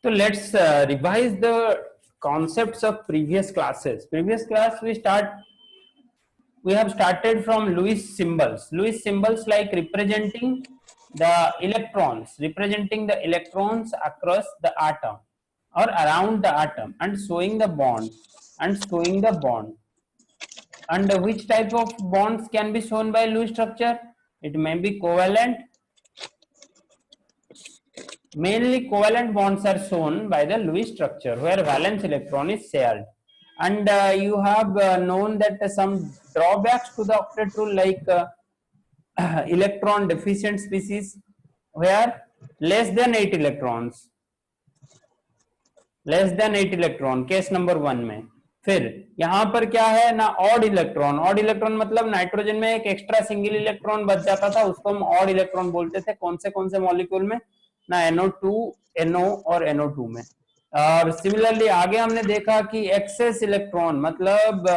So let's revise the concepts of previous classes. Previous class we have started from Lewis symbols. Lewis symbols like representing the electrons across the atom or around the atom, and showing the bond And which type of bonds can be shown by Lewis structure? It may be covalent. Mainly covalent bonds are shown by the Lewis structure, where valence electron is shared. And you have known that some drawbacks to the octet rule, like electron deficient species, where less than 8 electron case number 1 में. फिर यहां पर क्या है ना, odd electron मतलब nitrogen में एक एक्स्ट्रा सिंगल इलेक्ट्रॉन बच जाता था, उसको हम ऑड इलेक्ट्रॉन बोलते थे. कौन से मॉलिक्यूल में ना, NO2, NO और NO2 में. और सिमिलरली आगे हमने देखा कि एक्सेस इलेक्ट्रॉन मतलब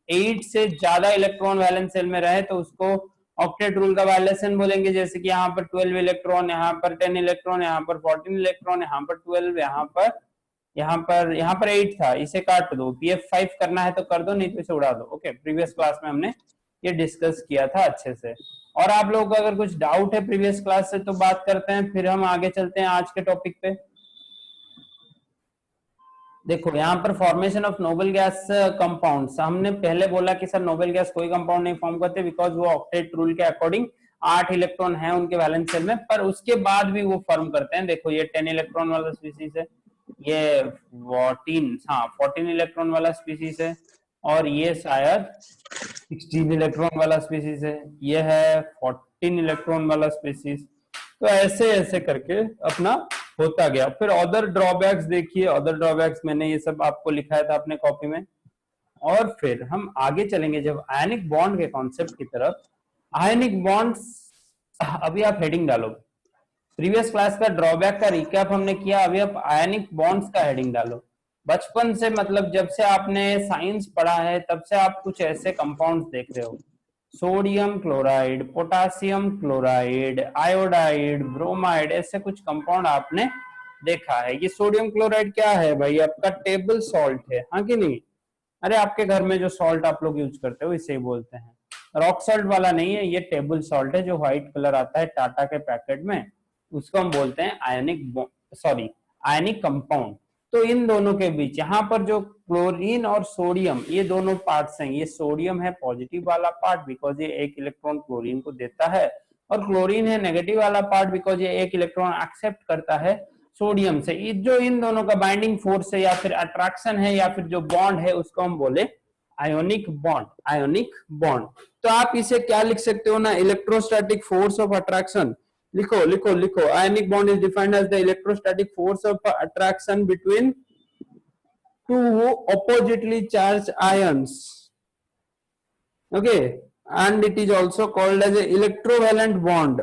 8 से ज्यादा इलेक्ट्रॉन वैलेंस सेल में रहे तो उसको ऑक्टेट रूल का वायलेशन बोलेंगे. जैसे कि यहाँ पर 12 इलेक्ट्रॉन, यहाँ पर 10 इलेक्ट्रॉन, यहाँ पर 14 इलेक्ट्रॉन, यहाँ पर 12, यहाँ पर 8 था, इसे काट दो. PF5 करना है तो कर दो, नहीं तो इसे उड़ा दो. ओके, प्रीवियस क्लास में हमने ये डिस्कस किया था अच्छे से. और आप लोगों को अगर कुछ डाउट है प्रीवियस क्लास से तो बात करते हैं, फिर हम आगे चलते हैं आज के टॉपिक पे. देखो यहाँ पर formation of noble gas compounds, हमने पहले बोला कि सर नोबल गैस कोई कंपाउंड नहीं फॉर्म करते बिकॉज वो ऑक्टेट रूल के अकॉर्डिंग 8 इलेक्ट्रॉन है उनके वैलेंस शेल में, पर उसके बाद भी वो फॉर्म करते हैं. देखो ये 10 इलेक्ट्रॉन वाला स्पीसीज है, ये 14 इलेक्ट्रॉन वाला स्पीसीज है, और ये शायद 16 इलेक्ट्रॉन वाला स्पीसीज है, ये है 14 इलेक्ट्रॉन वाला स्पीसीज. तो ऐसे ऐसे करके अपना होता गया. फिर अदर ड्रॉबैक्स देखिए, अदर ड्रॉबैक्स मैंने ये सब आपको लिखाया था अपने कॉपी में. और फिर हम आगे चलेंगे जब आयनिक बॉन्ड के कॉन्सेप्ट की तरफ. आयनिक बॉन्ड्स, अभी आप हेडिंग डालो. प्रीवियस क्लास का ड्रॉबैक का रिकैप हमने किया, अभी आप आयनिक बॉन्ड्स का हेडिंग डालो. बचपन से मतलब जब से आपने साइंस पढ़ा है तब से आप कुछ ऐसे कंपाउंड्स देख रहे हो, sodium chloride, potassium chloride, iodide, bromide, ऐसे कुछ कंपाउंड आपने देखा है. ये सोडियम क्लोराइड क्या है भाई? आपका टेबल सॉल्ट है, हाँ कि नहीं? अरे आपके घर में जो सॉल्ट आप लोग यूज करते हो इसे बोलते हैं. रॉक सॉल्ट वाला नहीं है, ये टेबल सॉल्ट है जो व्हाइट कलर आता है टाटा के पैकेट में, उसको हम बोलते हैं आयनिक कंपाउंड. तो इन दोनों के बीच यहाँ पर जो क्लोरीन और सोडियम, ये दोनों पार्ट्स हैं. ये सोडियम है पॉजिटिव वाला पार्ट बिकॉज ये एक इलेक्ट्रॉन क्लोरीन को देता है, और क्लोरीन है नेगेटिव वाला पार्ट बिकॉज ये एक इलेक्ट्रॉन एक्सेप्ट करता है सोडियम से. जो इन दोनों का बाइंडिंग फोर्स है या फिर अट्रैक्शन है या फिर जो बॉन्ड है उसको हम बोले आयोनिक बॉन्ड. तो आप इसे क्या लिख सकते हो ना, इलेक्ट्रोस्टैटिक फोर्स ऑफ अट्रैक्शन. लिखो. Ionic bond is defined as the electrostatic force of attraction between two oppositely charged ions. Okay, and it is also called as a electrovalent bond.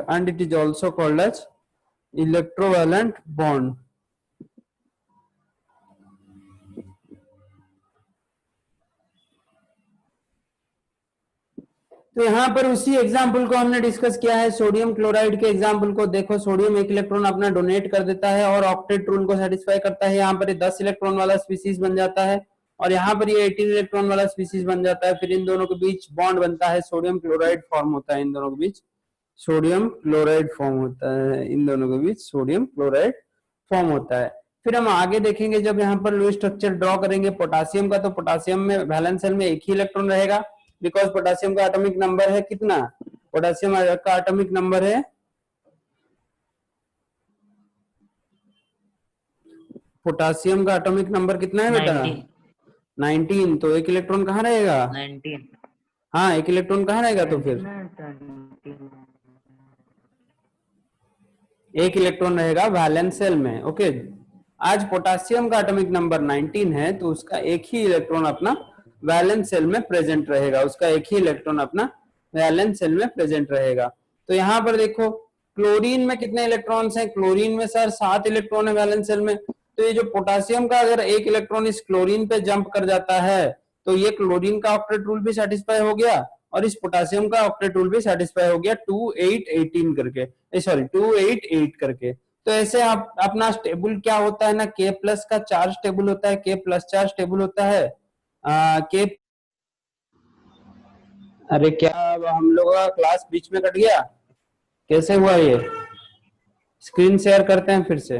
तो यहाँ पर उसी एग्जाम्पल को हमने डिस्कस किया है, sodium chloride के एग्जाम्पल को. देखो सोडियम 1 इलेक्ट्रॉन अपना डोनेट कर देता है और ऑक्टेट रूल को सेटिस्फाई करता है. यहाँ पर 10 इलेक्ट्रॉन वाला स्पीसीज बन जाता है, और यहाँ पर ये 18 इलेक्ट्रॉन वाला स्पीसीज बन जाता है. फिर इन दोनों के बीच बॉन्ड बनता है, सोडियम क्लोराइड फॉर्म होता है. इन दोनों के बीच सोडियम क्लोराइड फॉर्म होता है. फिर हम आगे देखेंगे जब यहाँ पर लुईस स्ट्रक्चर ड्रॉ करेंगे पोटासियम का, तो पोटासियम में वैलेंस शेल में एक ही इलेक्ट्रॉन रहेगा बिकॉज पोटासियम का एटॉमिक नंबर है कितना? पोटासियम का एटॉमिक नंबर है कितना है बेटा? 19. तो एक इलेक्ट्रॉन कहाँ रहेगा? 19. हाँ, एक इलेक्ट्रॉन कहाँ रहेगा? तो फिर एक इलेक्ट्रॉन रहेगा वैलेंस शेल में. ओके, आज पोटासियम का एटॉमिक नंबर 19 है तो उसका एक ही इलेक्ट्रॉन अपना वैलेंस शेल में प्रेजेंट रहेगा. तो यहाँ पर देखो क्लोरीन में कितने इलेक्ट्रॉन्स हैं? क्लोरीन में सर 7 इलेक्ट्रॉन है वैलेंस शेल में. तो ये जो पोटासियम का अगर एक इलेक्ट्रॉन इस क्लोरीन पे जंप कर जाता है तो ये क्लोरीन का ऑक्टेट रूल भी सेटिस्फाई हो गया और इस पोटासियम का ऑक्टेट रूल भी सेटिस्फाई हो गया 2 8 8 करके. तो ऐसे आप अपना स्टेबल क्या होता है ना, K प्लस का चार्ज टेबल होता है, K प्लस चार्ज टेबल होता है K। अरे क्या हम लोगों का क्लास बीच में कट गया, कैसे हुआ ये? स्क्रीन शेयर करते हैं फिर से।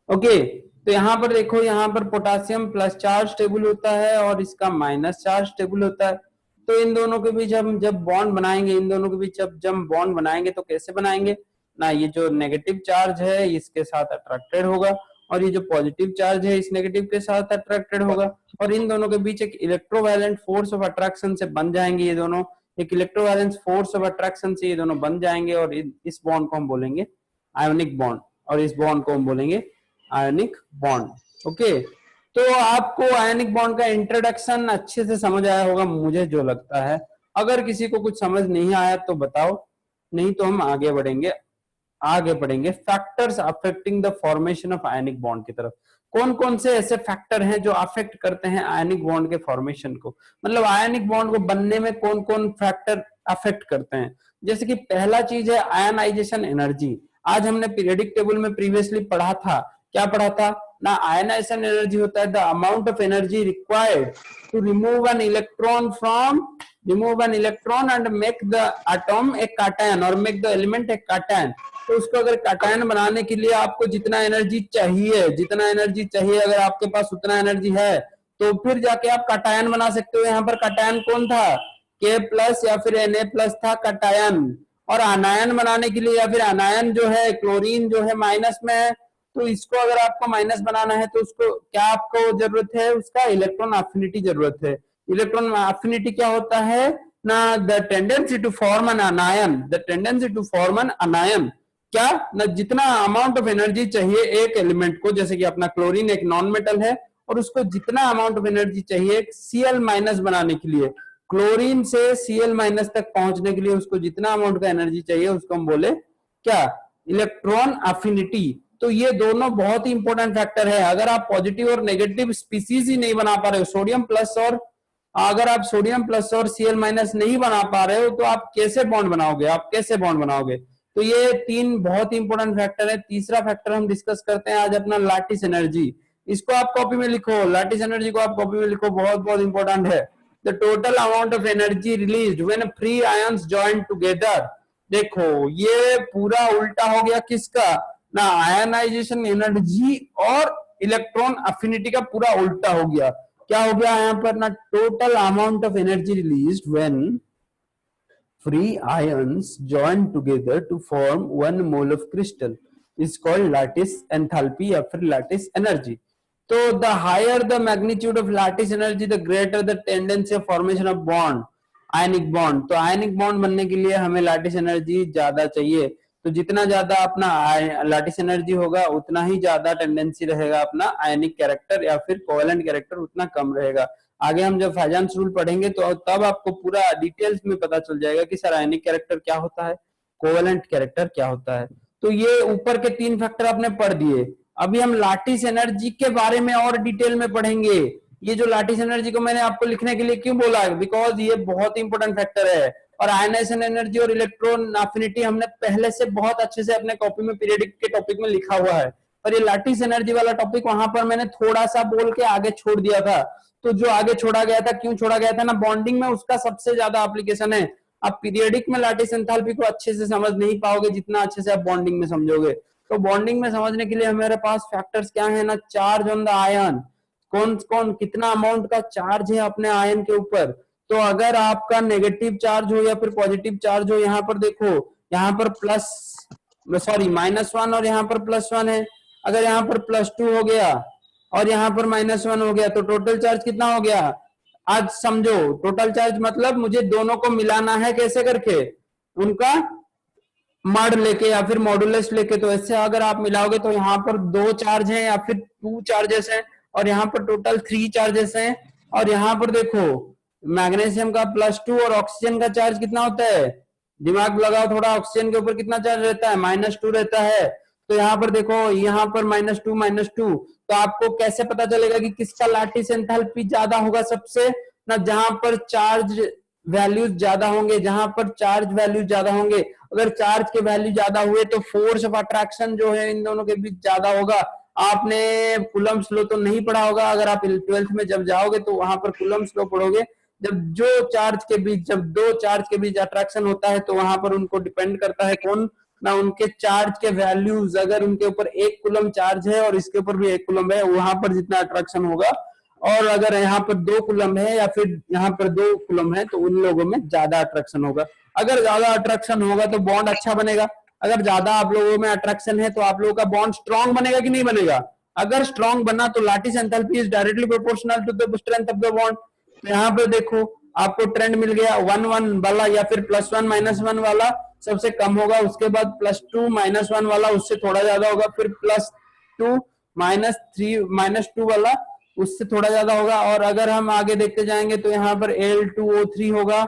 ओके, तो यहाँ पर देखो, यहाँ पर पोटासियम प्लस चार्ज टेबल होता है और इसका माइनस चार्ज टेबल होता है। तो इन दोनों के बीच हम जब बॉन्ड बनाएंगे, इन दोनों के बीच जब बॉन्ड बनाएंगे तो कैसे बनाएंगे ना, ये जो नेगेटिव चार्ज है इसके साथ अट्रैक्टेड होगा और ये जो पॉजिटिव चार्ज है इस नेगेटिव के साथ अट्रैक्टेड होगा और इन दोनों के बीच एक इलेक्ट्रोवैलेंट फोर्स ऑफ अट्रैक्शन से बन जाएंगे ये दोनों, एक इलेक्ट्रोवैलेंट फोर्स ऑफ अट्रैक्शन से ये दोनों बन जाएंगे और इस बॉन्ड को हम बोलेंगे आयोनिक बॉन्ड और इस बॉन्ड को हम बोलेंगे आयोनिक बॉन्ड। ओके, तो आपको आयोनिक बॉन्ड का इंट्रोडक्शन अच्छे से समझ आया होगा मुझे जो लगता है। अगर किसी को कुछ समझ नहीं आया तो बताओ, नहीं तो हम आगे बढ़ेंगे factors affecting the formation of ionic bond की तरफ। कौन कौन से ऐसे फैक्टर हैं जो अफेक्ट करते हैं आयोनिक बॉन्ड के फॉर्मेशन को, मतलब आयोनिक बॉन्ड को बनने में कौन कौन फैक्टर अफेक्ट करते हैं। जैसे कि पहला चीज है आयनाइजेशन एनर्जी। आज हमने पीरियडिक टेबल में प्रीवियसली पढ़ा था, क्या पढ़ा था ना, आयनाइजेशन एनर्जी होता है the amount of energy required to remove an electron and make the atom a cation और make the element a cation. तो उसको अगर कैटायन बनाने के लिए आपको जितना एनर्जी चाहिए अगर आपके पास उतना एनर्जी है तो फिर जाके आप कैटायन बना सकते हो। यहाँ पर कैटायन कौन था, K प्लस या फिर Na प्लस था कैटायन। और अनायन बनाने के लिए या फिर अनायन जो है क्लोरीन जो है माइनस में है, तो इसको अगर आपको माइनस बनाना है तो उसको क्या आपको जरूरत है, उसका इलेक्ट्रॉन एफिनिटी जरूरत है। इलेक्ट्रॉन एफिनिटी क्या होता है ना, the tendency to form an anion, क्या ना जितना अमाउंट ऑफ एनर्जी चाहिए एक एलिमेंट को, जैसे कि अपना क्लोरीन एक नॉन मेटल है और उसको जितना अमाउंट ऑफ एनर्जी चाहिए Cl माइनस बनाने के लिए, क्लोरीन से Cl माइनस तक पहुंचने के लिए उसको जितना अमाउंट का एनर्जी चाहिए उसको हम बोले क्या, इलेक्ट्रॉन एफिनिटी। तो ये दोनों बहुत ही इंपॉर्टेंट फैक्टर है। अगर आप पॉजिटिव और नेगेटिव स्पीसीज ही नहीं बना पा रहे हो, सोडियम प्लस और अगर आप सोडियम प्लस और Cl माइनस नहीं बना पा रहे हो तो आप कैसे बॉन्ड बनाओगे, तो ये तीन बहुत ही इंपॉर्टेंट फैक्टर है। तीसरा फैक्टर हम डिस्कस करते हैं आज अपना लैटिस एनर्जी। इसको आप कॉपी में लिखो, लैटिस एनर्जी को आप कॉपी में लिखो, बहुत बहुत इंपॉर्टेंट है। The total amount of energy released when free ions join together. देखो ये पूरा उल्टा हो गया किसका ना, आयनाइजेशन एनर्जी और इलेक्ट्रॉन अफिनिटी का पूरा उल्टा हो गया। क्या हो गया यहाँ पर ना, total amount of energy released when free ions join together to form 1 mole of crystal is called lattice enthalpy या फिर lattice energy। तो the higher the magnitude of lattice energy the greater the tendency of formation of bond, ionic bond. तो ionic bond बनने के लिए हमें lattice energy ज्यादा चाहिए, तो जितना ज्यादा अपना लैटिस एनर्जी होगा उतना ही ज्यादा टेंडेंसी रहेगा अपना आयनिक कैरेक्टर या फिर कोवेलेंट कैरेक्टर उतना कम रहेगा। आगे हम जब फैजान्स रूल पढ़ेंगे तो तब आपको पूरा डिटेल्स में पता चल जाएगा कि सर आयनिक कैरेक्टर क्या होता है, कोवेलेंट कैरेक्टर क्या होता है। तो ये ऊपर के तीन फैक्टर आपने पढ़ दिए। अभी हम लैटिस एनर्जी के बारे में और डिटेल में पढ़ेंगे। ये जो लैटिस एनर्जी को मैंने आपको लिखने के लिए क्यों बोला, बिकॉज ये बहुत इंपॉर्टेंट फैक्टर है। और आयनाइजेशन एनर्जी और इलेक्ट्रॉन एफिनिटी हमने पहले से बहुत अच्छे से अपने कॉपी में पीरियडिक के टॉपिक में लिखा हुआ है, पर ये लैटिस एनर्जी वाला टॉपिक वहां पर मैंने थोड़ा सा बोल के आगे छोड़ दिया था। तो जो आगे छोड़ा गया था, क्यों छोड़ा गया था ना, बॉन्डिंग में उसका सबसे ज्यादा एप्लीकेशन है। आप पीरियडिक में लैटिस एंथैल्पी को अच्छे से समझ नहीं पाओगे जितना अच्छे से आप बॉन्डिंग में समझोगे। तो बॉन्डिंग में समझने के लिए हमारे पास फैक्टर्स क्या है ना, चार्ज ऑन द आयन, कौन कौन कितना अमाउंट का चार्ज है अपने आयन के ऊपर। तो अगर आपका नेगेटिव चार्ज हो या फिर पॉजिटिव चार्ज हो, यहाँ पर देखो, यहाँ पर -1 और यहाँ पर +1 है। अगर यहाँ पर +2 हो गया और यहाँ पर -1 हो गया तो टोटल चार्ज कितना हो गया। आज समझो, टोटल चार्ज मतलब मुझे दोनों को मिलाना है, कैसे करके, उनका मॉड लेके या फिर मॉडुलस लेके। तो ऐसे अगर आप मिलाओगे तो यहाँ पर 2 चार्ज हैं या फिर 2 चार्जेस हैं और यहाँ पर टोटल 3 चार्जेस हैं। और यहाँ पर देखो मैग्नीशियम का +2 और ऑक्सीजन का चार्ज कितना होता है, दिमाग लगाओ थोड़ा, ऑक्सीजन के ऊपर कितना चार्ज रहता है, -2 रहता है। तो यहाँ पर देखो, यहाँ पर -2 तो आपको कैसे पता चलेगा कि किसका लैटिस एंथैल्पी ज्यादा होगा सबसे ना, जहां पर चार्ज वैल्यूज ज्यादा होंगे, जहां पर चार्ज वैल्यूज ज्यादा होंगे। अगर चार्ज के वैल्यू ज्यादा हुए तो फोर्स ऑफ अट्रैक्शन जो है इन दोनों के बीच ज्यादा होगा। आपने कूलम्ब्स लॉ तो नहीं पढ़ा होगा, अगर आप 12th में जब जाओगे तो वहां पर कूलम्ब्स लॉ पढ़ोगे। जब दो चार्ज के बीच अट्रैक्शन होता है तो वहां पर उनको डिपेंड करता है कौन ना, उनके चार्ज के वैल्यूज। अगर उनके ऊपर 1 कूलम चार्ज है और इसके ऊपर भी 1 कूलम है, वहां पर जितना अट्रैक्शन होगा, और अगर यहाँ पर 2 कूलम है या फिर यहाँ पर 2 कूलम है तो उन लोगों में ज्यादा अट्रैक्शन होगा। अगर ज्यादा अट्रैक्शन होगा तो बॉन्ड अच्छा बनेगा। अगर ज्यादा आप लोगों में अट्रैक्शन है तो आप लोगों का बॉन्ड स्ट्रांग बनेगा कि नहीं बनेगा? अगर स्ट्रांग बना तो lattice enthalpy is directly proportional to the strength of the bond. तो यहाँ पे देखो आपको ट्रेंड मिल गया, 1 1 वाला या फिर +1 -1 वाला सबसे कम होगा, उसके बाद +2 -1 वाला उससे थोड़ा ज्यादा होगा, फिर +2 -3 -2 वाला उससे थोड़ा ज्यादा होगा। और अगर हम आगे देखते जाएंगे तो यहाँ पर Al2O3 होगा।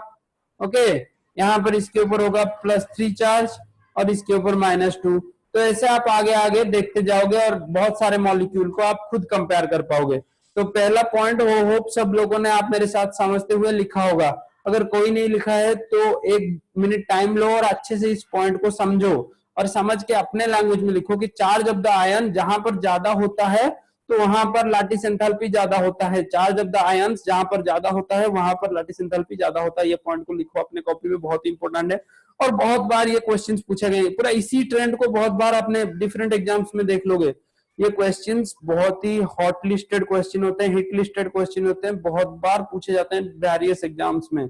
ओके, यहाँ पर इसके ऊपर होगा +3 चार्ज और इसके ऊपर -2। तो ऐसे आप आगे आगे देखते जाओगे और बहुत सारे मॉलिक्यूल को आप खुद कंपेयर कर पाओगे। तो पहला पॉइंट वो होप सब लोगों ने आप मेरे साथ समझते हुए लिखा होगा। अगर कोई नहीं लिखा है तो 1 मिनट टाइम लो और अच्छे से इस पॉइंट को समझो और समझ के अपने लैंग्वेज में लिखो कि चार्ज ऑफ द आयन जहां पर ज्यादा होता है तो वहां पर लैटिस एंथैल्पी ज्यादा होता है। चार्ज ऑफ द आयंस जहां पर ज्यादा होता है वहां पर लैटिस एंथैल्पी ज्यादा होता है। ये पॉइंट को लिखो अपने कॉपी में, बहुत इंपॉर्टेंट है और बहुत बार ये क्वेश्चंस पूछे गए। पूरा इसी ट्रेंड को बहुत बार अपने डिफरेंट एग्जाम्स में देख लोगे। ये क्वेश्चंस बहुत ही हॉट लिस्टेड क्वेश्चन होते हैं, हिट लिस्टेड क्वेश्चन होते हैं, बहुत बार पूछे जाते हैं वेरियस एग्जाम्स में।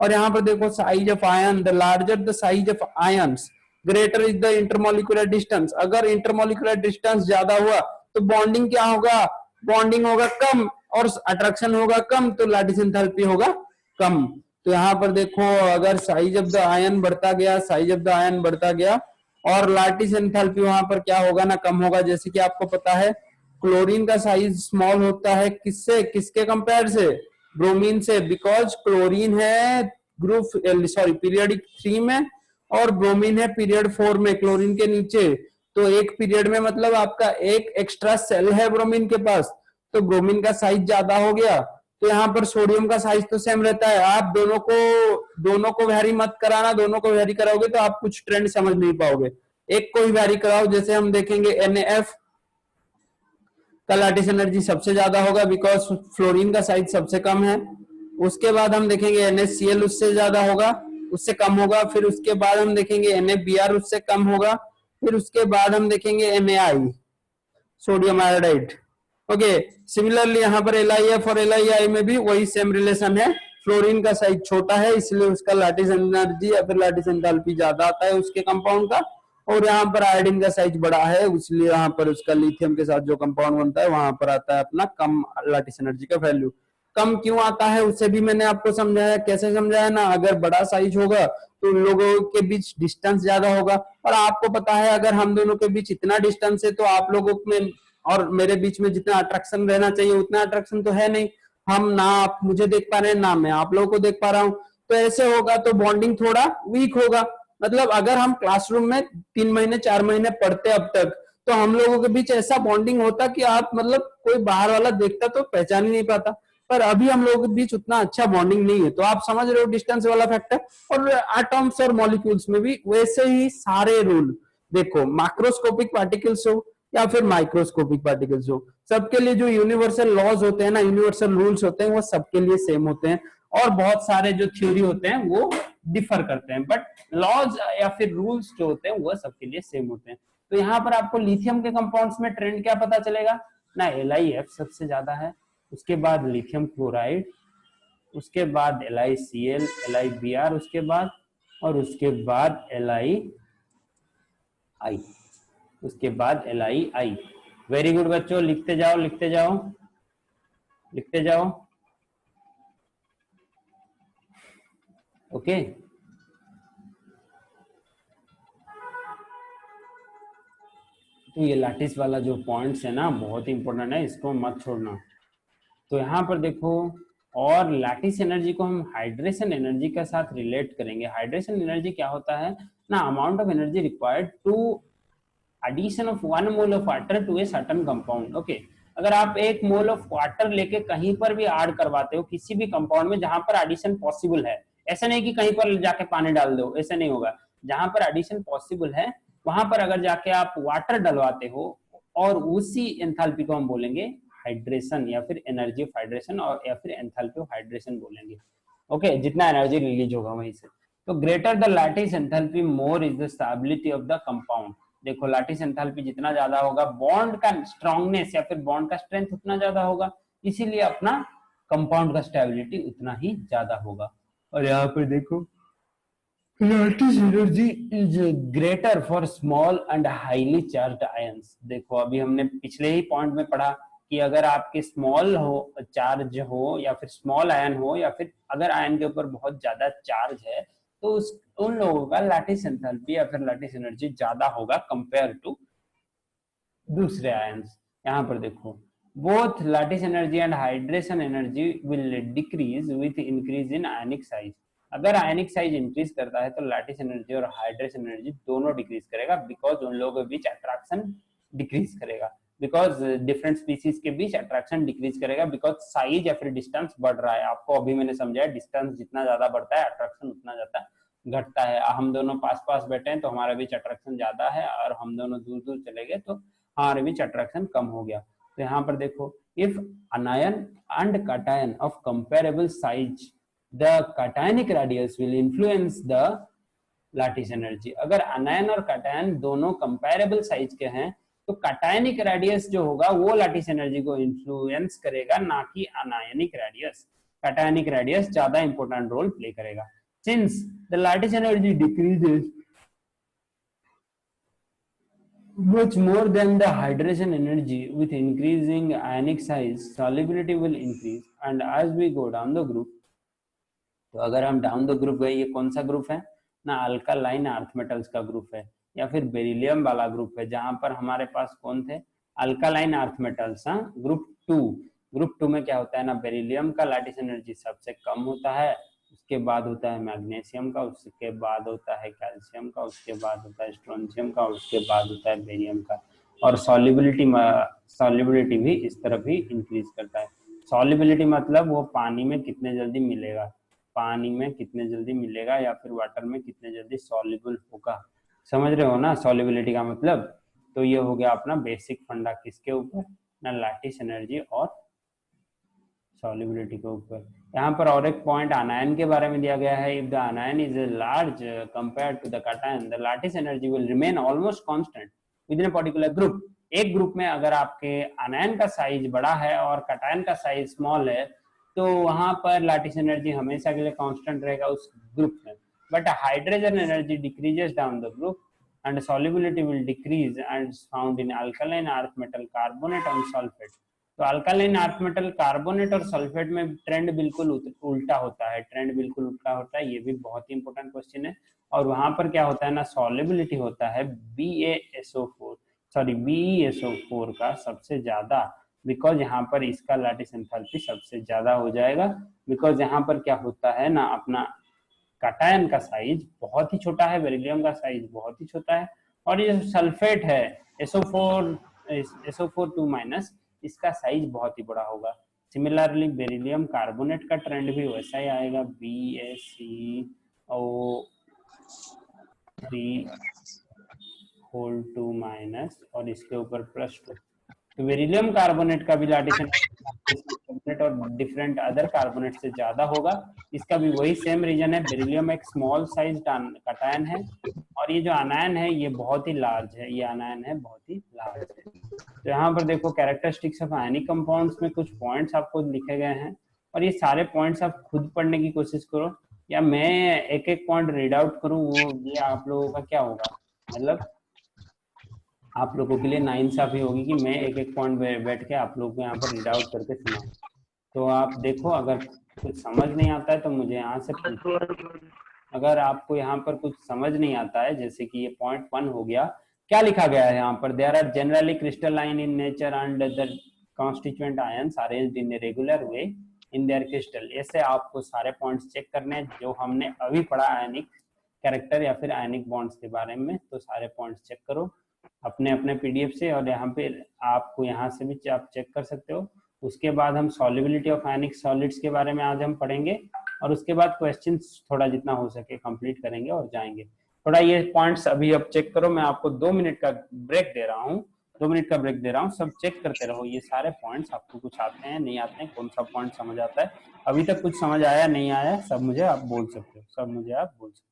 और यहाँ पर देखो size of ion, the larger the size of ions greater is the intermolecular distance. अगर इंटरमोलिकुलर डिस्टेंस ज्यादा हुआ तो बॉन्डिंग क्या होगा? बॉन्डिंग होगा कम और अट्रैक्शन होगा कम, तो लैटिस एंथैल्पी होगा कम। तो यहाँ पर देखो अगर साइज ऑफ द आयन बढ़ता गया, साइज ऑफ द आयन बढ़ता गया और लैटिस एंथैल्पी वहां पर क्या होगा ना, कम होगा। जैसे कि आपको पता है क्लोरीन का साइज स्मॉल होता है, किससे, किसके कंपेयर से? ब्रोमीन से, बिकॉज क्लोरीन है ग्रुप पीरियडिक 3 में और ब्रोमीन है पीरियड 4 में, क्लोरीन के नीचे। तो एक पीरियड में मतलब आपका एक एक्स्ट्रा सेल है ब्रोमीन के पास, तो ब्रोमीन का साइज ज्यादा हो गया। तो यहाँ पर सोडियम का साइज तो सेम रहता है। आप दोनों को वैरी मत कराना, दोनों को वैरी कराओगे तो आप कुछ ट्रेंड समझ नहीं पाओगे। एक को ही वैरी कराओ। जैसे हम देखेंगे NaF का लैटिस एनर्जी सबसे ज्यादा होगा बिकॉज फ्लोरीन का साइज सबसे कम है। उसके बाद हम देखेंगे NaCl उससे ज्यादा होगा, उससे कम होगा। फिर उसके बाद हम देखेंगे NaBr उससे कम होगा। फिर उसके बाद हम देखेंगे NaI, sodium iodide. Okay, similarly यहाँ पर LiF और LiI में भी वही सेम रिलेशन है। फ्लोरीन का साइज छोटा है इसलिए उसका लैटिस एनर्जी या फिर लैटिस एंथैल्पी ज्यादा आता है उसके कंपाउंड का, और यहाँ पर आयोडीन का साइज बड़ा है इसलिए यहाँ पर उसका लिथियम के साथ जो कंपाउंड बनता है वहां पर आता है अपना कम लैटिस एनर्जी का वैल्यू। कम क्यों आता है उससे भी मैंने आपको समझाया। कैसे समझाया ना, अगर बड़ा साइज होगा तो उन लोगों के बीच डिस्टेंस ज्यादा होगा, और आपको पता है अगर हम दोनों के बीच इतना डिस्टेंस है तो आप लोगों में और मेरे बीच में जितना अट्रैक्शन रहना चाहिए उतना अट्रैक्शन तो है नहीं। हम ना आप मुझे देख पा रहे हैं ना मैं आप लोगों को देख पा रहा हूं, तो ऐसे होगा तो बॉन्डिंग थोड़ा वीक होगा। मतलब अगर हम क्लासरूम में 3 महीने 4 महीने पढ़ते अब तक तो हम लोगों के बीच ऐसा बॉन्डिंग होता कि आप मतलब कोई बाहर वाला देखता तो पहचान ही नहीं पाता। पर अभी हम लोगों के बीच उतना अच्छा बॉन्डिंग नहीं है, तो आप समझ रहे हो डिस्टेंस वाला फैक्टर। और एटॉम्स और मॉलिक्यूल्स में भी वैसे ही सारे रूल देखो, मैक्रोस्कोपिक पार्टिकल्स हो या फिर माइक्रोस्कोपिक पार्टिकल्स हो, सबके लिए जो यूनिवर्सल लॉज होते हैं ना, यूनिवर्सल रूल्स होते हैं, वो सबके लिए सेम होते हैं। और बहुत सारे जो थ्योरी होते हैं वो डिफर करते हैं, बट लॉज या फिर रूल्स जो होते हैं वो सबके लिए सेम होते हैं। तो यहाँ पर आपको लिथियम के कंपाउंड्स में ट्रेंड क्या पता चलेगा ना, LiF सबसे ज्यादा है, उसके बाद लिथियम क्लोराइड, उसके बाद LiCl, LiBr उसके बाद, और उसके बाद LiI, उसके बाद LiI। वेरी गुड बच्चों, लिखते जाओ लिखते जाओ लिखते जाओ। ओके, तो ये लैटिस वाला जो पॉइंट्स है ना बहुत इंपॉर्टेंट है, इसको मत छोड़ना। तो यहाँ पर देखो, और लैटिस एनर्जी को हम हाइड्रेशन एनर्जी के साथ रिलेट करेंगे। हाइड्रेशन एनर्जी क्या होता है ना, amount of energy required to addition of 1 mole of water to a certain compound. Okay, अगर आप 1 मोल ऑफ वाटर लेके कहीं पर भी ऐड करवाते हो किसी भी कंपाउंड में जहां पर एडिशन पॉसिबल है, ऐसा नहीं कि कहीं पर जाके पानी डाल दो, ऐसा नहीं होगा। जहां पर एडिशन पॉसिबल है वहां पर अगर जाके आप वाटर डलवाते हो, और उसी एंथैल्पी को हम बोलेंगे हाइड्रेशन, या फिर एनर्जी ऑफ हाइड्रेशन, और या फिर एंथैल्पी ऑफ हाइड्रेशन बोलेंगे। ओके, जितना एनर्जी रिलीज होगा वहीं से। तो greater the lattice enthalpy more is the stability of the compound. देखो लैटिस एंथैल्पी जितना ज्यादा होगा, बॉन्ड का स्ट्रांगनेस या फिर बॉन्ड का स्ट्रेंथ उतना ज्यादा होगा, इसीलिए अपना कंपाउंड का स्टेबिलिटी उतना ही ज्यादा होगा। और यहाँ पर देखो lattice energy is greater for small and highly charged ions. देखो अभी हमने पिछले ही पॉइंट में पढ़ा कि अगर आपके स्मॉल हो चार्ज हो, या फिर स्मॉल आयन हो, या फिर अगर आयन के ऊपर बहुत ज्यादा चार्ज है, तो उन लोगों का लैटिस एंथैल्पी या फिर लैटिस एनर्जी ज्यादा होगा कंपेयर टू दूसरे आयंस। यहाँ पर देखो both lattice energy and hydration energy will decrease with increase in ionic size. अगर आयनिक साइज इंक्रीज करता है तो लैटिस एनर्जी और हाइड्रेशन एनर्जी दोनों डिक्रीज करेगा, बिकॉज उन लोगों के बीच अट्रैक्शन डिक्रीज करेगा, बिकॉज डिफरेंट स्पीसीज के बीच अट्रैक्शन डिक्रीज करेगा, बिकॉज साइज या फिर डिस्टेंस बढ़ रहा है। आपको अभी मैंने समझाया डिस्टेंस जितना ज्यादा बढ़ता है अट्रैक्शन उतना ज्यादा घटता है। हम दोनों पास पास बैठे हैं तो हमारे बीच अट्रैक्शन ज्यादा है, और हम दोनों दूर दूर चले गए तो हमारे बीच अट्रैक्शन कम हो गया। तो यहाँ पर देखो if anion and cation of comparable size, the cationic radius will influence the lattice energy। अगर anion और cation दोनों कंपेरेबल साइज के हैं तो cationic radius जो होगा वो लैटिस एनर्जी को इन्फ्लुएंस करेगा, ना कि anionic radius। cationic radius ज्यादा इंपॉर्टेंट रोल प्ले करेगा। Since the lattice energy decreases much more than the hydration energy, with increasing ionic size solubility will increase, and as we go down the group, तो अगर हम down the group गए, ये कौन सा group है ना, अल्कालाइन अर्थ मेटल्स का ग्रुप है, या फिर बेरिलियम वाला ग्रुप है, जहां पर हमारे पास कौन थे अल्कालाइन अर्थ मेटल्स। हाँ, ग्रुप टू में क्या होता है ना, बेरिलियम का लैटिस एनर्जी सबसे कम होता है, उसके बाद होता है मैग्नीशियम का, उसके बाद होता है कैल्शियम का, उसके बाद होता है स्ट्रोंशियम का, उसके बाद होता है बेरियम का। और सॉल्युबिलिटी भी इस तरफ ही इंक्रीज करता है। सॉल्युबिलिटी मतलब वो पानी में कितने जल्दी मिलेगा, पानी में कितने जल्दी मिलेगा, या फिर वाटर में कितने जल्दी सॉल्युबल होगा। समझ रहे हो ना सॉल्युबिलिटी का मतलब। तो ये हो गया अपना बेसिक फंडा किसके ऊपर ना, लैटिस एनर्जी और सॉल्युबिलिटी के ऊपर। यहाँ पर और एक पॉइंट आनायन के बारे में दिया गया है। If the anion is large compare to the cation, the lattice energy will remain almost constant within a particular group. एक ग्रुप में अगर आपके आनायन का साइज बड़ा है और कैटायन का साइज स्मॉल है, तो वहां पर लैटिस एनर्जी हमेशा के लिए कांस्टेंट रहेगा उस ग्रुप में। But hydrogen energy decreases down the group and solubility will decrease and is found in alkaline earth metal carbonate and sulfate। तो अल्कालाइन अर्थ मेटल कार्बोनेट और सल्फेट में ट्रेंड बिल्कुल उल्टा होता है, ये भी बहुत ही इंपॉर्टेंट क्वेश्चन है। और वहां पर क्या होता है ना, सॉल्युबिलिटी होता है BeSO4 का सबसे ज्यादा, बिकॉज यहाँ पर इसका लैटिस एंथैल्पी सबसे ज्यादा हो जाएगा, बिकॉज यहाँ पर क्या होता है ना, अपना कैटायन का साइज बहुत ही छोटा है, बेरिलियम का साइज बहुत ही छोटा है, और ये सल्फेट है SO4 2 माइनस, इसका साइज बहुत ही बड़ा होगा। सिमिलरली बेरिलियम कार्बोनेट का ट्रेंड भी वैसा ही आएगा, BaCO3 2 और इसके ऊपर +2। तो बेरिलियम कार्बोनेट का भी लैटिस कार्बोनेट और डिफरेंट अदर कार्बोनेट से ज्यादा होगा। इसका भी वही सेम रीजन है, बेरिलियम एक स्मॉल साइज कैटायन है, और ये जो आनायन है ये बहुत ही लार्ज है, ये आनायन है बहुत ही लार्ज है। तो यहाँ पर देखो कैरेक्टरिस्टिक्स ऑफ आयनिक कंपाउंड्स में कुछ पॉइंट्स आपको लिखे गए हैं, और ये सारे पॉइंट्स आप खुद पढ़ने की कोशिश करो, या मैं एक एक पॉइंट रीड आउट करूँ, वो ये आप लोगों का क्या होगा, मतलब आप लोगों के लिए नाइंसाफी होगी कि मैं एक एक पॉइंट बैठ के आप लोगों को यहाँ पर रीड आउट करके सुनाऊं। तो आप देखो, अगर कुछ समझ नहीं आता है तो मुझे यहाँ से पूछो। अगर आपको यहाँ पर कुछ समझ नहीं आता है, जैसे कि ये पॉइंट 1 हो गया, क्या लिखा गया है यहाँ पर, there are generally crystalline in nature and the constituent ions arranged in a regular way in their crystal. ऐसे आपको सारे पॉइंट्स चेक करने हैं जो हमने अभी पढ़ा आयनिक कैरेक्टर या फिर आयनिक बॉन्ड्स के बारे में। तो सारे पॉइंट्स चेक करो अपने अपने पीडीएफ से, और यहाँ पे आपको यहाँ से भी आप चेक कर सकते हो। उसके बाद हम सॉल्युबिलिटी ऑफ आयनिक सॉलिड्स के बारे में आज हम पढ़ेंगे, और उसके बाद क्वेश्चंस थोड़ा जितना हो सके कंप्लीट करेंगे और जाएंगे। थोड़ा ये पॉइंट्स अभी अब चेक करो, मैं आपको 2 मिनट का ब्रेक दे रहा हूँ, 2 मिनट का ब्रेक दे रहा हूँ, सब चेक करते रहो ये सारे पॉइंट्स, आपको कुछ आते हैं नहीं आते हैं, कौन सा पॉइंट समझ आता है, अभी तक कुछ समझ आया नहीं आया, सब मुझे आप बोल सकते हो, सब मुझे आप बोल सकते हो।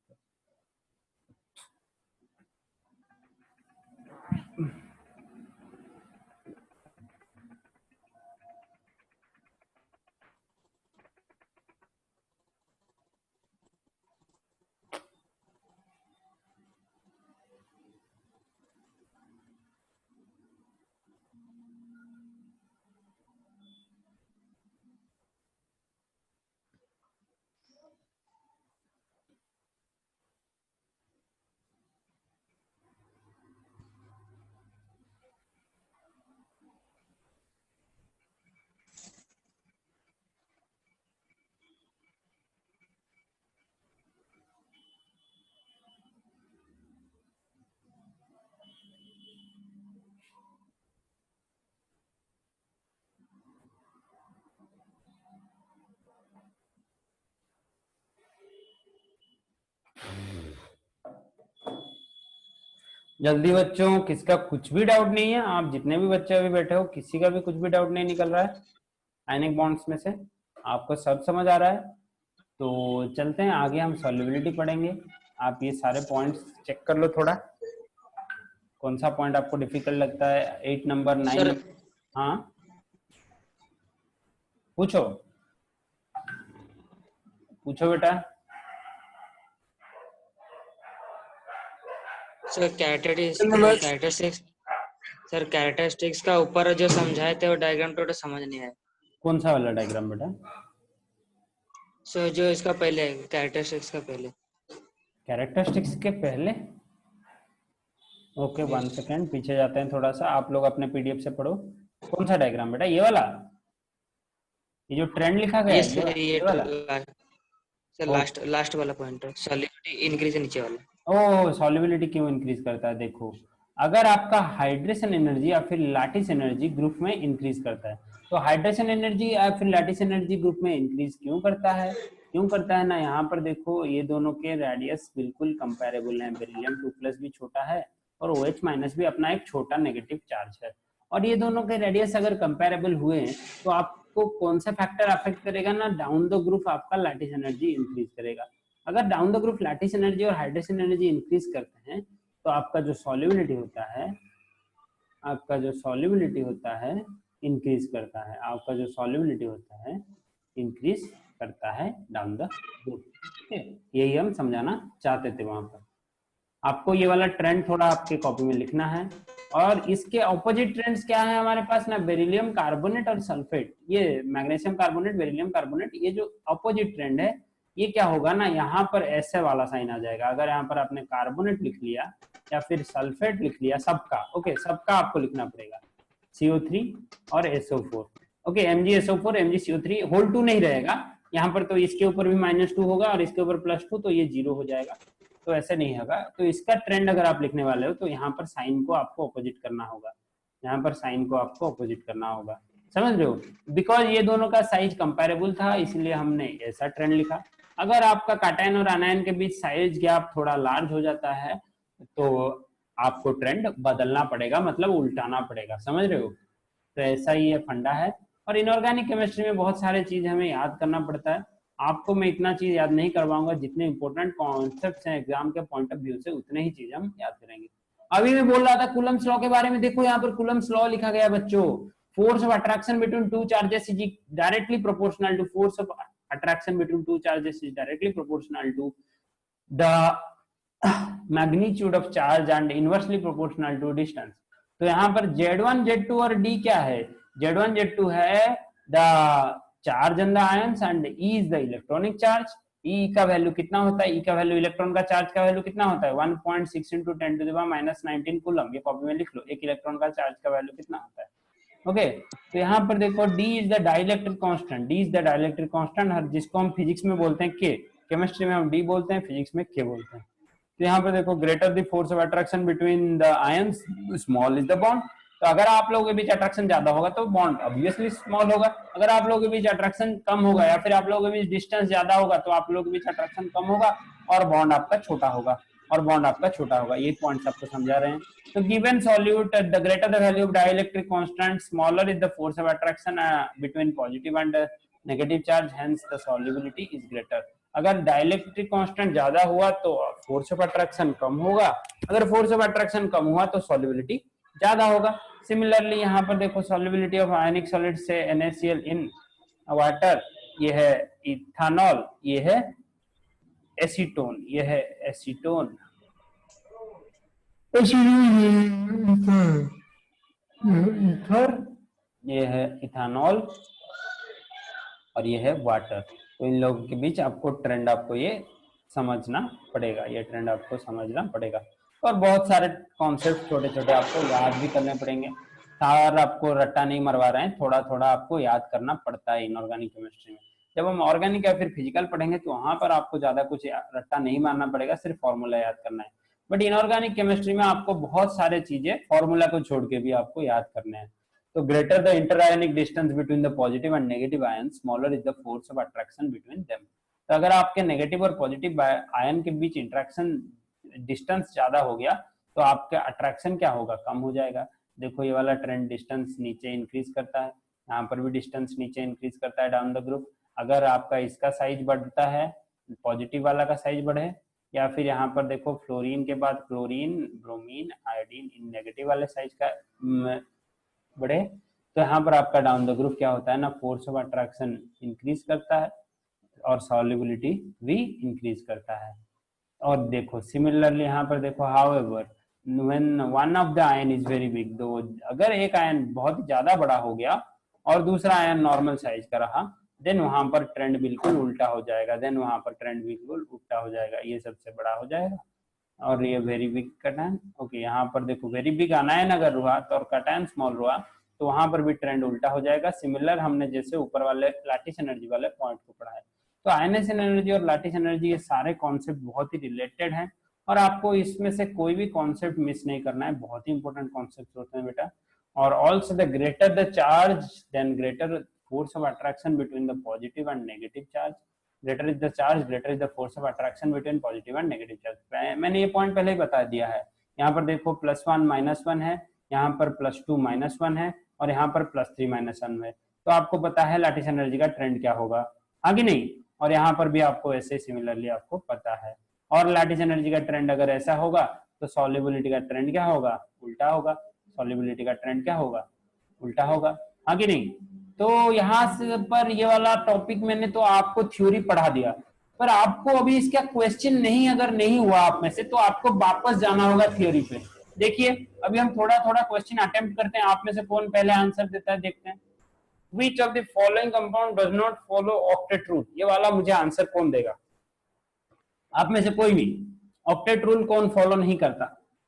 जल्दी बच्चों, किसका कुछ भी डाउट नहीं है? आप जितने भी बच्चे अभी बैठे हो, किसी का भी कुछ भी डाउट नहीं निकल रहा है आयनिक बॉन्ड्स में से? आपको सब समझ आ रहा है? तो चलते हैं आगे, हम सॉल्युबिलिटी पढ़ेंगे। आप ये सारे पॉइंट्स चेक कर लो थोड़ा, कौन सा पॉइंट आपको डिफिकल्ट लगता है, 8 नंबर 9 नंबर। हाँ पूछो, पूछो बेटा। सर कैरेक्टरिस्टिक्स, सर कैरेक्टरिस्टिक्स का ऊपर जो समझाए थे वो डायग्राम टोटल समझ नहीं आया। कौन सा वाला डायग्राम बेटा? सर जो इसका पहले कैरेक्टरिस्टिक्स का पहले। कैरेक्टरिस्टिक्स के पहले? ओके, 1 सेकेंड पीछे जाते हैं थोड़ा सा, आप लोग अपने पीडीएफ से पढ़ो। कौन सा डायग्राम बेटा? ये वाला, ये जो ट्रेंड लिखा गया है, ये वाला? सर लास्ट वाला पॉइंट है, सॉल्युबिलिटी इंक्रीज नीचे वाला। ओह, सॉल्युबिलिटी क्यों इंक्रीज करता है? देखो, अगर आपका हाइड्रेशन एनर्जी या फिर लैटिस एनर्जी ग्रुप में इंक्रीज करता है, तो हाइड्रेशन एनर्जी या फिर लैटिस एनर्जी ग्रुप में इंक्रीज क्यों करता है? क्यों करता है ना, यहाँ पर देखो ये दोनों के रेडियस बिल्कुल कंपेरेबल हैं, बेरिलियम 2+ भी छोटा है और OH- भी अपना एक छोटा नेगेटिव चार्ज है, और ये दोनों के रेडियस अगर कंपेरेबल हुए तो आपको कौन सा फैक्टर अफेक्ट करेगा ना, डाउन द ग्रुप आपका लैटिस एनर्जी इंक्रीज करेगा। अगर down the group lattice energy और हाइड्रेशन एनर्जी इंक्रीज करते हैं तो आपका जो सॉल्युबिलिटी होता है, आपका जो सॉल्युबिलिटी होता है इंक्रीज करता है, आपका जो सॉल्युबिलिटी होता है इंक्रीज करता है डाउन द ग्रुप। ठीक है, यही हम समझाना चाहते थे वहां पर। आपको ये वाला ट्रेंड थोड़ा आपके कॉपी में लिखना है, और इसके ऑपोजिट ट्रेंड्स क्या है हमारे पास ना, बेरिलियम कार्बोनेट और सल्फेट, ये मैग्नीशियम कार्बोनेट, बेरिलियम कार्बोनेट, ये जो ऑपोजिट ट्रेंड है, ये क्या होगा ना, यहाँ पर ऐसे वाला साइन आ जाएगा। अगर यहाँ पर आपने कार्बोनेट लिख लिया या फिर सल्फेट लिख लिया, सबका ओके, सबका आपको लिखना पड़ेगा, CO3 और SO4, okay, MgSO4 MgCO3 whole 2 नहीं रहेगा यहाँ पर, तो इसके ऊपर भी -2 होगा और इसके ऊपर +2, तो ये 0 हो जाएगा, तो ऐसे नहीं होगा। तो इसका ट्रेंड अगर आप लिखने वाले हो तो यहाँ पर साइन को आपको अपोजिट करना होगा, यहाँ पर साइन को आपको अपोजिट करना होगा, समझ रहे हो? बिकॉज ये दोनों का साइज कंपेरेबल था, इसलिए हमने ऐसा ट्रेंड लिखा। अगर आपका कैटायन और एनायन के बीच साइज गैप थोड़ा लार्ज हो जाता है तो आपको ट्रेंड बदलना पड़ेगा, मतलब उल्टाना पड़ेगा, समझ रहे हो? तो ऐसा ही ये फंडा है। और इनऑर्गेनिक केमिस्ट्री में बहुत सारे चीज हमें याद करना पड़ता है, आपको मैं इतना चीज याद नहीं करवाऊंगा, जितने इंपॉर्टेंट कॉन्सेप्ट्स हैं एग्जाम के पॉइंट ऑफ व्यू से उतने ही चीज हम याद करेंगे। अभी मैं बोल रहा था कूलम्स लॉ के बारे में, देखो यहाँ पर कूलम्स लॉ लिखा गया बच्चों, force of attraction between two charges is directly proportional to force of attraction between two charges is directly proportional to the magnitude of charge and inversely proportional to distance. तो यहाँ पर Z1 Z2 और D क्या है? Z1 Z2 है the charge in the ions and E is the electronic charge. E का value कितना होता है? E का वैल्यू, इलेक्ट्रॉन का चार्ज का वैल्यू कितना होता है? 1.6 × 10⁻⁻19 कूलम, ये कॉपी में लिख लो, एक इलेक्ट्रॉन का चार्ज का वैल्यू कितना होता है। ओके, तो यहाँ पर देखो D is the dielectric constant, D is the dielectric constant, जिसको हम फिजिक्स में बोलते हैं K, केमिस्ट्री में हम D बोलते हैं, फिजिक्स में K बोलते हैं। तो यहाँ पर देखो, greater the force of attraction between the ions, small is the bond. तो अगर आप लोगों के बीच अट्रैक्शन ज्यादा होगा तो बॉन्ड ऑब्वियसली स्मॉल होगा, अगर आप लोगों के बीच अट्रैक्शन कम होगा या फिर आप लोगों के बीच डिस्टेंस ज्यादा होगा तो आप लोगों के बीच अट्रैक्शन कम होगा और बॉन्ड आपका छोटा होगा, और बॉन्ड आपका छोटा होगा। ये पॉइंट्स आपको समझा रहे हैं। तो given solute, the greater the value of dielectric constant, smaller is the force of attraction between positive and negative charge, hence the solubility is greater. अगर डाइलेक्ट्रिक कांस्टेंट ज्यादा हुआ तो फोर्स ऑफ अट्रैक्शन कम होगा, अगर फोर्स ऑफ अट्रैक्शन कम हुआ तो solubility ज्यादा होगा। सिमिलरली यहाँ पर देखो सॉल्युबिलिटी ऑफ आयनिक सॉलिड से NaCl इन वाटर, ये है इथानॉल, ये है एसीटोन, ये है एसीटोन, ईथर, ये है इथानॉल और ये है वाटर। तो इन लोगों के बीच आपको ट्रेंड आपको ये समझना पड़ेगा, ये ट्रेंड आपको समझना पड़ेगा। और बहुत सारे कॉन्सेप्ट छोटे छोटे आपको याद भी करने पड़ेंगे, सार आपको रट्टा नहीं मरवा रहे हैं, थोड़ा थोड़ा आपको याद करना पड़ता है इनऑर्गेनिक केमिस्ट्री में। जब हम ऑर्गेनिक या फिर फिजिकल पढ़ेंगे तो वहां पर आपको ज्यादा कुछ रट्टा नहीं मारना पड़ेगा, सिर्फ फॉर्मूला याद करना है। बट इनऑर्गेनिक केमिस्ट्री में आपको बहुत सारे चीजें फॉर्मूला को छोड़ के भी आपको याद करने हैं। तो greater the interionic distance between the positive and negative ion, smaller is the force of attraction between them. तो अगर आपके नेगेटिव और पॉजिटिव आयन के बीच इंटरेक्शन डिस्टेंस ज्यादा हो गया तो आपका अट्रैक्शन क्या होगा, कम हो जाएगा। देखो ये वाला ट्रेंड डिस्टेंस नीचे इंक्रीज करता है, यहाँ पर भी डिस्टेंस नीचे इंक्रीज करता है डाउन द ग्रुप। अगर आपका इसका साइज बढ़ता है, पॉजिटिव वाला का साइज बढ़े, या फिर यहाँ पर देखो फ्लोरीन के बाद क्लोरीन, ब्रोमीन, आयोडीन, इन नेगेटिव वाले साइज का बढ़े, तो यहाँ पर आपका डाउन द ग्रुप क्या होता है ना, फोर्स ऑफ अट्रैक्शन इंक्रीज करता है और सॉल्युबिलिटी भी इंक्रीज करता है। और देखो सिमिलरली यहाँ पर देखो, however when one of the ion is very big, तो अगर एक आयन बहुत ज्यादा बड़ा हो गया और दूसरा आयन नॉर्मल साइज का रहा, देन वहां पर ट्रेंड बिल्कुल उल्टा हो जाएगा, देन वहां पर ट्रेंड बिल्कुल उल्टा हो जाएगा, ये सबसे बड़ा हो जाएगा और ये वेरी बिग कटायन। ओके, यहाँ पर देखो वेरी बिग आनायन अगर हुआ तो और कटायन स्मॉल हुआ तो वहां पर भी ट्रेंड उल्टा हो जाएगा। सिमिलर हमने जैसे ऊपर वाले लैटिस एनर्जी वाले पॉइंट को पढ़ा है। तो आयनस एनर्जी और लैटिस एनर्जी ये सारे कॉन्सेप्ट बहुत ही रिलेटेड हैं और आपको इसमें से कोई भी कॉन्सेप्ट मिस नहीं करना है, बहुत ही इंपॉर्टेंट कॉन्सेप्ट होते हैं बेटा। और also the greater the charge then greater force of attraction between the positive and negative charge, greater is the charge, greater is the force of attraction between positive and negative charge। मैंने ये point पहले ही बता दिया है। यहाँ पर देखो +1 -1 है, यहाँ पर +2 -1 है और यहाँ पर +3 -1 है। तो आपको पता है लैटिस एनर्जी का ट्रेंड क्या होगा, आगे नहीं। और यहाँ पर भी आपको ऐसे सिमिलरली आपको पता है। और लैटिस एनर्जी का ट्रेंड अगर ऐसा होगा तो सॉल्युबिलिटी का ट्रेंड क्या होगा, उल्टा होगा। सॉल्युबिलिटी का ट्रेंड क्या होगा, उल्टा होगा, आगे नहीं। तो यहाँ से पर ये वाला टॉपिक मैंने तो आपको थ्योरी पढ़ा दिया, पर आपको अभी इसका क्वेश्चन नहीं अगर नहीं हुआ आप में से तो आपको वापस जाना होगा थ्योरी पे। देखिए अभी हम थोड़ा थोड़ा क्वेश्चन अटेम्प्ट करते हैं, आप में से कौन पहले आंसर देता है देखते हैं। Which of the following compound does not follow octet rule, ये वाला मुझे आंसर कौन देगा, आप में से कोई भी। ऑक्टेट रूल कौन फॉलो नहीं करता,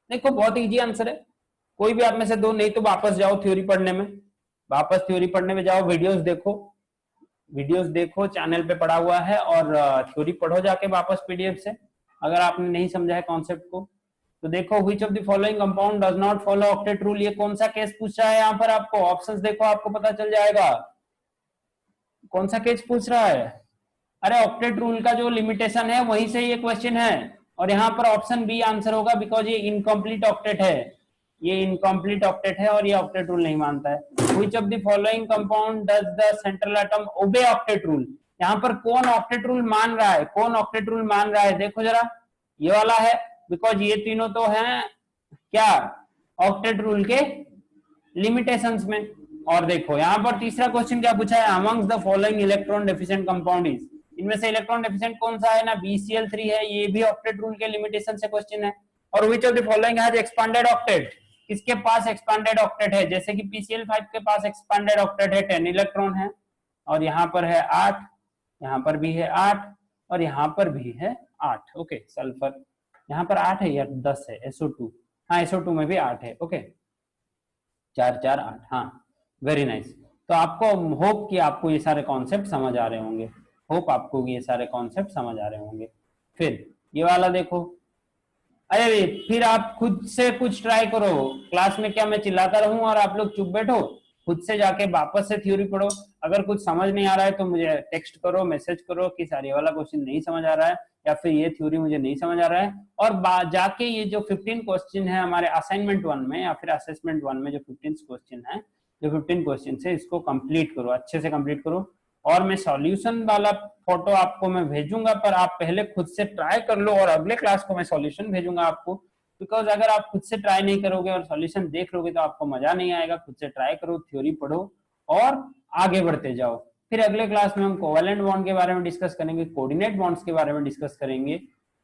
देखो बहुत इजी आंसर है, कोई भी आप में से दो, नहीं तो वापस जाओ थ्योरी पढ़ने में, वापस थ्योरी पढ़ने में जाओ, वीडियोस देखो चैनल पे पढ़ा हुआ है और थ्योरी पढ़ो जाके वापस पीडीएफ से, अगर आपने नहीं समझा है कॉन्सेप्ट को। तो देखो which of the following compound does not follow octet rule, ये कौन सा केस पूछ रहा है यहाँ पर, आपको ऑप्शंस देखो आपको पता चल जाएगा कौन सा केस पूछ रहा है। अरे ऑक्टेट रूल का जो लिमिटेशन है वहीं से ये क्वेश्चन है और यहाँ पर ऑप्शन बी आंसर होगा, बिकॉज ये इनकम्प्लीट ऑक्टेट है, ये इनकम्प्लीट ऑक्टेट है और ये ऑक्टेट रूल नहीं मानता है। Which of the following compound does the central atom obey octet rule, यहाँ पर कौन ऑक्टेट रूल मान रहा है, कौन ऑक्टेट रूल मान रहा है, देखो जरा, ये वाला है, बिकॉज ये तीनों तो हैं क्या ऑक्टेट रूल के लिमिटेशंस में। और देखो यहाँ पर तीसरा क्वेश्चन क्या पूछा है, amongst the following electron deficient compound is, इनमें से इलेक्ट्रॉन डेफिशिएंट कौन सा है ना, BCl3 है, ये भी ऑक्टेट रूल के लिमिटेशन से क्वेश्चन है। और which of the following has expanded octet, किसके पास एक्सपांडेड ऑक्टेट है, जैसे कि PCl5 के पास एक्सपांडेड ऑक्टेट है 10 इलेक्ट्रॉन है और यहाँ पर है 8, यहाँ पर भी है 8 और यहाँ पर भी है 8। ओके, सल्फर यहाँ पर 8 है या 10 है, SO2, हाँ SO2 में भी 8 है। ओके, 4 4 8, हाँ वेरी नाइस। तो आपको होप कि आपको ये सारे कॉन्सेप्ट समझ आ रहे होंगे, होप आपको ये सारे कॉन्सेप्ट समझ आ रहे होंगे। फिर ये वाला देखो, अरे फिर आप खुद से कुछ ट्राई करो। क्लास में क्या मैं चिल्लाता रहूं और आप लोग चुप बैठो? खुद से जाके वापस से थ्योरी पढ़ो। अगर कुछ समझ नहीं आ रहा है तो मुझे टेक्स्ट करो, मैसेज करो कि सर ये वाला क्वेश्चन नहीं समझ आ रहा है, या फिर ये थ्योरी मुझे नहीं समझ आ रहा है। और जाके ये जो 15 क्वेश्चन है हमारे असाइनमेंट 1 में या फिर असेसमेंट 1 में, जो 15 क्वेश्चन है, जो 15 क्वेश्चन है, इसको कंप्लीट करो, अच्छे से कंप्लीट करो। और मैं सॉल्यूशन वाला फोटो आपको मैं भेजूंगा, पर आप पहले खुद से ट्राई कर लो और अगले क्लास को मैं सॉल्यूशन भेजूंगा आपको। बिकॉज अगर आप खुद से ट्राई नहीं करोगे और सॉल्यूशन देख लोगे तो आपको मजा नहीं आएगा। खुद से ट्राई करो, थ्योरी पढ़ो और आगे बढ़ते जाओ। फिर अगले क्लास में हम कोवेलेंट बॉन्ड के बारे में डिस्कस करेंगे, कोऑर्डिनेट बॉन्ड्स के बारे में डिस्कस करेंगे।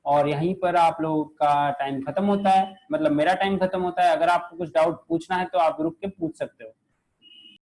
और यहीं पर आप लोगों का टाइम खत्म होता है, मतलब मेरा टाइम खत्म होता है। अगर आपको कुछ डाउट पूछना है तो आप रुक के पूछ सकते हो।